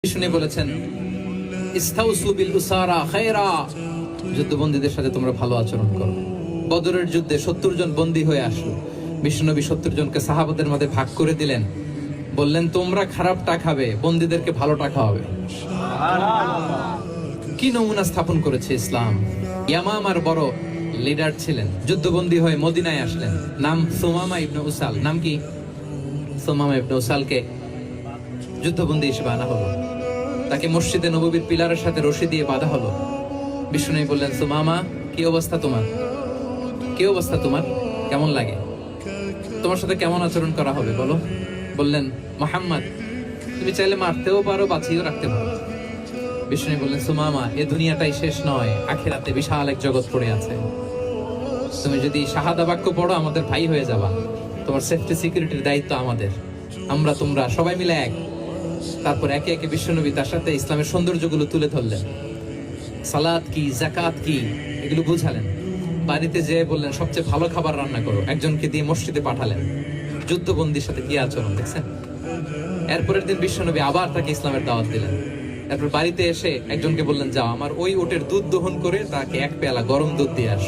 শুনে বলেছেন ইস্তাউসু বিল উসারা খায়রা, যুদ্ধবন্দীদের সাথে তোমরা ভালো আচরণ করো। বদরের যুদ্ধে 70 জন বন্দী হয়ে আসলো। বিশ্বনবী 70 জনকে সাহাবাদের মধ্যে ভাগ করে দিলেন, বললেন তোমরা খারাপটা খাবে, বন্দীদেরকে ভালোটা খাওয়াবে। কি নমুনা স্থাপন করেছে ইসলাম। ইয়ামামার বড় লিডার ছিলেন, যুদ্ধবন্দী হয়ে মদিনায় আসলেন, নাম সুমামা ইবনে উসাল। নাম কি? সুমামা ইবনে উসালকে যুদ্ধবন্দী হিসেবে আনা হলো। তাকে মসজিদে নববীর পিলারের সাথে রশি দিয়ে বাঁধা হলো। বিষ্ণু বললেন, সুমামা কি অবস্থা তোমার? কি অবস্থা তোমার? কেমন লাগে? তোমার সাথে কেমন আচরণ করা হবে বলো? বললেন, মুহাম্মদ তুমি চাইলে মারতেও পারো, বাঁচিয়েও রাখতে পারো। বিষ্ণু বললেন, সুমামা এ দুনিয়াটাই শেষ নয়, আখিরাতে বিশাল এক জগৎ পড়ে আছে। তুমি যদি শাহাদা বাক্য পড়ো আমাদের ভাই হয়ে যাবা, তোমার সেফটি সিকিউরিটির দায়িত্ব আমাদের, আমরা তোমরা সবাই মিলে এক। তারপর একে একে বিশ্বনবী তার সাথে ইসলামের সৌন্দর্যগুলো তুলে ধরলেন। সালাত কি, যাকাত কি, এগুলো বুঝালেন। বাড়িতে যেয়ে বললেন সবচেয়ে ভালো খাবার রান্না করো, একজনকে দিয়ে মসজিদে পাঠালেন। যুদ্ধবন্দীর সাথে কি আচরণ দেখছেন। এরপরের দিন বিশ্বনবী আবার তাকে ইসলামের দাওয়াত দিলেন। এরপর বাড়িতে এসে একজনকে বললেন, যাও আমার ওই ওটের দুধ দহন করে তাকে এক পেয়ালা গরম দুধ দিয়ে আস।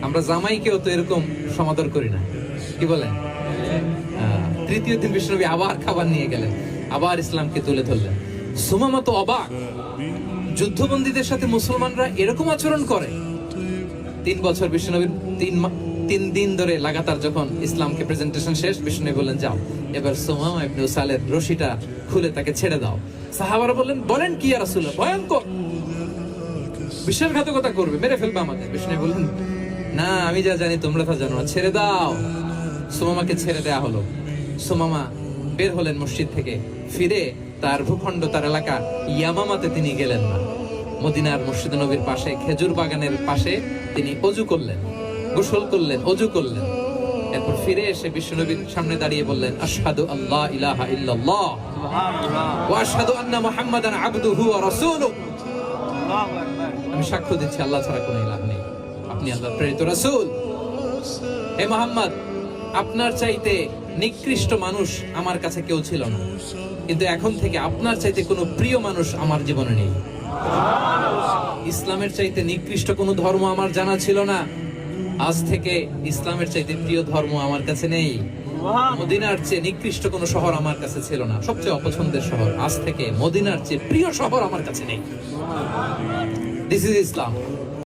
আমরা জামাইকেও তো এরকম সমাদর করি না, কি বলেন? তৃতীয় দিন বিশ্বনবী আবার খাবার নিয়ে গেলেন, আবার ইসলামকে তুলে ধরলেন। সুমামা তো অবাক, যুদ্ধবন্দীদের সাথে মুসলমানরা এরকম আচরণ করে। 3 বছর বিশ্বনবীর 3 দিন ধরে লাগাতার যখন ইসলামকে প্রেজেন্টেশন শেষ, বিশ্বনবী বললেন, যাও এবার সুমামা ইবনে উসালের রশিটা খুলে তাকে ছেড়ে দাও। সাহাবারা বলেন কি ইয়া রাসূলুল্লাহ, ভয়ঙ্কর, বিশ্বাসঘাতকতা করবে, মেরে ফেলবে আমাদের। বিশ্বনবী বললেন, না আমি যা জানি তোমরা তা জানো না, ছেড়ে দাও। সুমামাকে ছেড়ে দেয়া হলো। সুমামা বের হলেন মসজিদ থেকে, ফিরে তার ভূখণ্ড, তার এলাকা ইয়ামামাতে তিনি গেলেন না। মদিনার মসজিদে নবীর পাশে খেজুর বাগানের পাশে তিনি অজু করলেন, গোসল করলেন, অজু করলেন। এরপর ফিরে এসে বিশ্বনবীর সামনে দাঁড়িয়ে বললেন, আশহাদু আল্লা ইলাহা ইল্লাল্লাহ ওয়া আশহাদু আন্না মুহাম্মাদান আবদুহু ওয়া রাসূলুহু। আমি সাক্ষ্য দিচ্ছি আল্লাহ ছাড়া কোনো ইলাহ নেই, আপনি আল্লাহর প্রেরিত রাসূল। হে মুহাম্মদ, আপনার চাইতে নিকৃষ্ট মানুষ আমার কাছে কেউ ছিল না, কিন্তু এখন থেকে আপনার চাইতে কোনো প্রিয় মানুষ আমার জীবনে নেই। ইসলামের চাইতে নিকৃষ্ট কোনো ধর্ম আমার জানা ছিল না, আজ থেকে ইসলামের চাইতে প্রিয় ধর্ম আমার কাছে নেই। মদিনার চেয়ে নিকৃষ্ট কোনো শহর আমার কাছে ছিল না, সবচেয়ে অপছন্দের শহর, আজ থেকে মদিনার চেয়ে প্রিয় শহর আমার কাছে নেই। This is Islam.